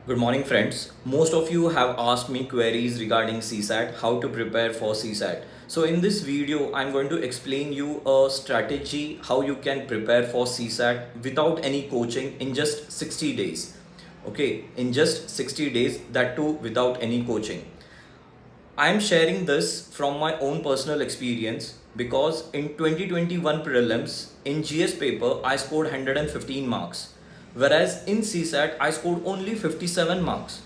Good morning, friends. Most of you have asked me queries regarding CSAT, how to prepare for CSAT. So in this video, I'm going to explain you a strategy how you can prepare for CSAT without any coaching in just 60 days. Okay, in just 60 days, that too without any coaching. I'm sharing this from my own personal experience because in 2021 prelims in GS paper I scored 115 marks, whereas in CSAT I scored only 57 marks.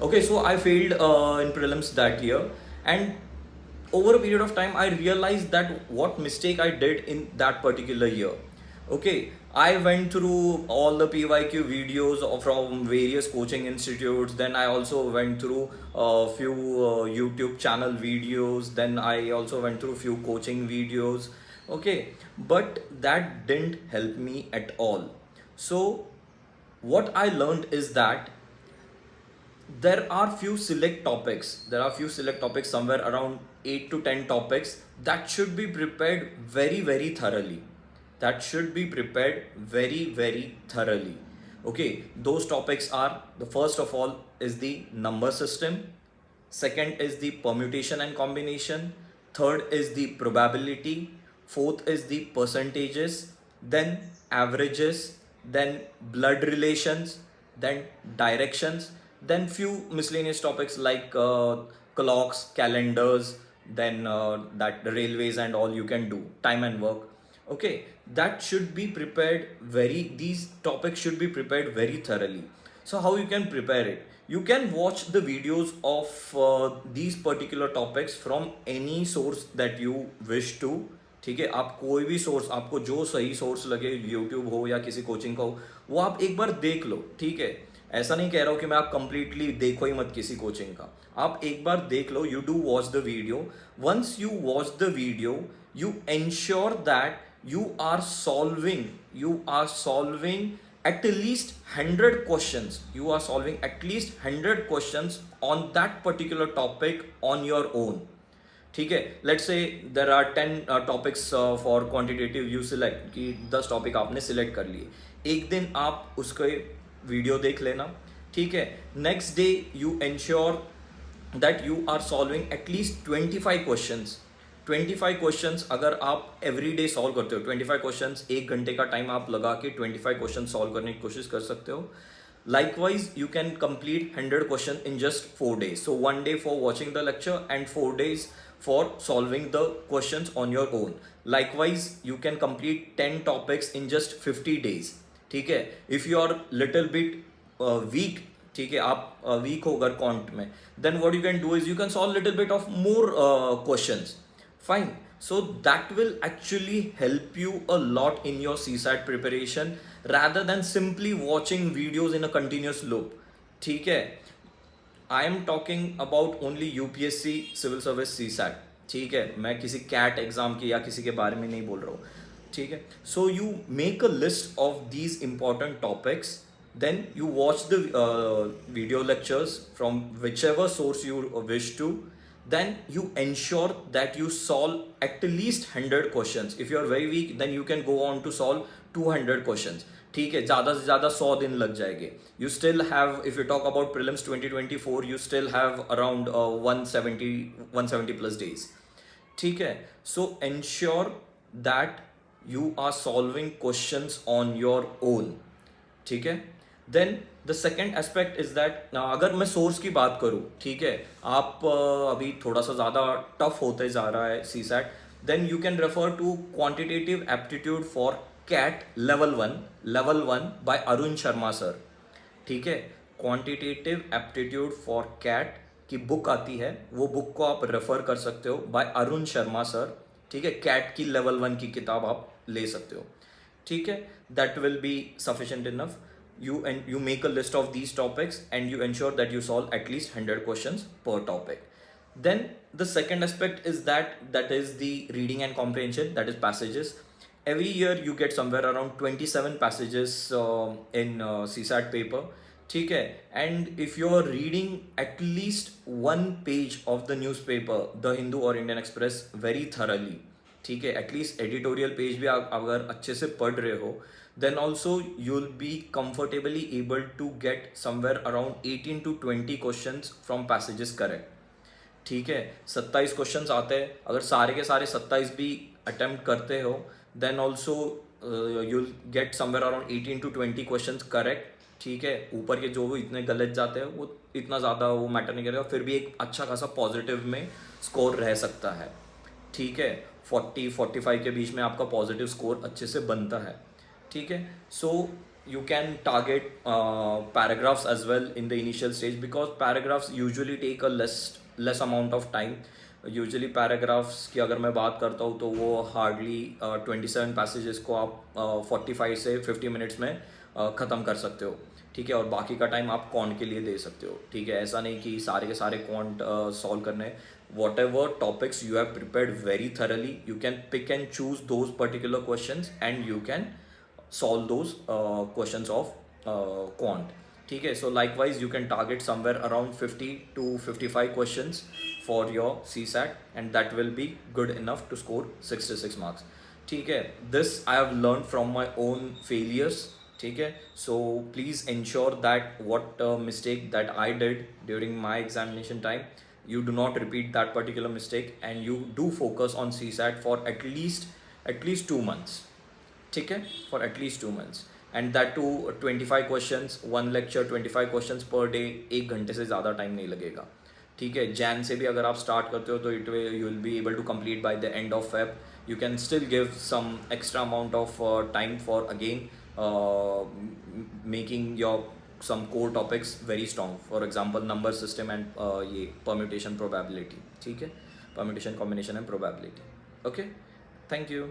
Okay, so I failed in prelims that year, and over a period of time I realized that what mistake I did in that particular year. Okay, I went through all the PYQ videos from various coaching institutes. Then I also went through a few YouTube channel videos. Then I also went through few coaching videos. Okay, but that didn't help me at all. So what I learned is that there are few select topics, somewhere around 8 to 10 topics that should be prepared very thoroughly. That should be prepared very thoroughly. Okay, those topics are: the first of all is the number system, second is the permutation and combination, third is the probability, fourth is the percentages, then averages, then blood relations, then directions, then few miscellaneous topics like clocks, calendars, then that the railways and all you can do, time and work. Okay, that should be prepared very, these topics should be prepared very thoroughly. So how you can prepare it? You can watch the videos of these particular topics from any source that you wish to. ठीक है, आप कोई भी source, आपको जो सही source लगे, YouTube हो या किसी कोचिंग का हो, वो आप एक बार देख लो. ठीक है, ऐसा नहीं कह रहा हूँ कि मैं आप कंप्लीटली देखो ही मत किसी कोचिंग का. आप एक बार देख लो. You do watch the video. Once you watch the video, you ensure that you are solving at least 100 questions. You are solving at least 100 questions on that particular topic on your own. ठीक है, let's say there are 10 topics for quantitative. You select कि 10 topic आपने select कर लिए. एक दिन आप उसके वीडियो देख लेना. ठीक है, next day you ensure that you are solving at least 25 questions. 25 questions अगर आप एवरी डे सॉल्व करते हो, 25 क्वेश्चंस, एक घंटे का टाइम आप लगा के 25 क्वेश्चन सॉल्व करने की कोशिश कर सकते हो. Likewise, you can complete 100 questions in just 4 days. So 1 day for watching the lecture and 4 days for solving the questions on your own. Likewise, you can complete 10 topics in just 50 days. ठीक है, if you are little bit weak, ठीक है, आप weak हो अगर quant में, then what you can do is you can solve little bit of more questions. Fine. So that will actually help you a lot in your CSAT preparation rather than simply watching videos in a continuous loop. ठीक है, I am talking about only UPSC Civil Service CSAT. ठीक है, मैं किसी CAT exam की या किसी के बारे में नहीं बोल रहा हूँ. ठीक है, so you make a list of these important topics, then you watch the video lectures from whichever source you wish to. Then you ensure that you solve at least 100 questions. If you are very weak, then you can go on to solve 200 questions. ठीक है, ज़्यादा से ज़्यादा 100 दिन लग जाएंगे. You still have, if you talk about prelims 2024, you still have around 170 plus days. ठीक है, so ensure that you are solving questions on your own. ठीक है, then the second aspect is that, अगर मैं सोर्स की बात करूँ, ठीक है, आप अभी थोड़ा सा ज़्यादा टफ होते जा रहा है C SAT, then you can refer to quantitative aptitude for CAT level one by Arun Sharma sir. ठीक है, क्वांटिटेटिव एप्टीट्यूड फॉर कैट की बुक आती है, वो बुक को आप रेफर कर सकते हो बाय अरुण शर्मा सर. ठीक है, कैट की लेवल 1 की किताब आप ले सकते हो. ठीक है, that will be sufficient enough. You make a list of these topics and you ensure that you solve at least 100 questions per topic. Then the second aspect is that is the reading and comprehension, that is passages. Every year you get somewhere around 27 passages in CSAT paper. ठीक है, and if you are reading at least one page of the newspaper, The Hindu or Indian Express, very thoroughly, ठीक है, at least editorial page भी आप अगर अच्छे से पढ़ रहे हो, then also you'll be comfortably able to get somewhere around 18 to 20 questions from passages correct. ठीक है, 27 क्वेश्चंस आते हैं, अगर सारे के सारे 27 भी अटेम्प्ट करते हो then also you'll get somewhere around 18 to 20 questions correct. ठीक है, ऊपर के जो भी इतने गलत जाते हैं वो इतना ज़्यादा वो मैटर नहीं करेगा, फिर भी एक अच्छा खासा पॉजिटिव में स्कोर रह सकता है. ठीक है, 40-45 के बीच में आपका पॉजिटिव स्कोर अच्छे से बनता है. ठीक है, सो you can target paragraphs as well in the initial stage, because paragraphs usually take a less amount of time. Usually paragraphs की अगर मैं बात करता हूँ तो वो हार्डली 27 पैसेजेस को आप 45 से 50 मिनट्स में ख़त्म कर सकते हो. ठीक है, और बाकी का टाइम आप क्वांट के लिए दे सकते हो. ठीक है, ऐसा नहीं कि सारे के सारे क्वांट सॉल्व करने. Whatever topics you have prepared very thoroughly, you can pick and choose those particular questions and you can solve those questions of quant. ठीक है, so likewise you can target somewhere around 50 to 55 questions for your CSAT and that will be good enough to score 66 marks. ठीक है, this I have learned from my own failures. ठीक है, so please ensure that what mistake that I did during my examination time, you do not repeat that particular mistake and you do focus on CSAT for at least 2 months. ठीक है, for at least 2 months and that too 25 questions, 1 lecture 25 questions per day, 1 घंटे से ज़्यादा time नहीं लगेगा. ठीक है, जैन से भी अगर आप स्टार्ट करते हो तो you will be able to complete by the end of Feb. You can still give some extra amount of time for again making your some core topics very strong, for example number system and ये permutation probability. ठीक है, permutation combination and probability. Okay, thank you.